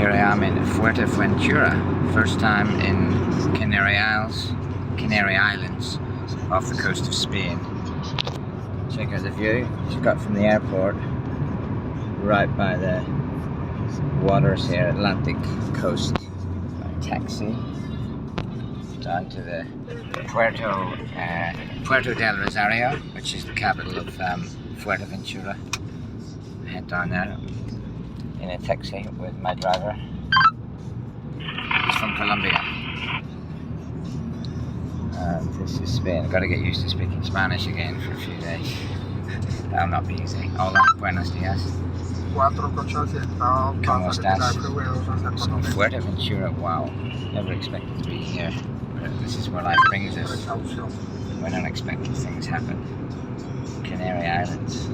Here I am in Fuerteventura, first time in Canary Islands, off the coast of Spain. Check out the view you've got from the airport, right by the waters here, Atlantic coast. Taxi down to the Puerto del Rosario, which is the capital of Fuerteventura. Head down there in a taxi with my driver. He's from Colombia. And this is Spain. I've got to get used to speaking Spanish again for a few days. That'll not be easy. Hola, buenos días. ¿Cómo estás? So Fuerteventura, wow. Never expected to be here. But this is where life brings us when unexpected things happen. Canary Islands.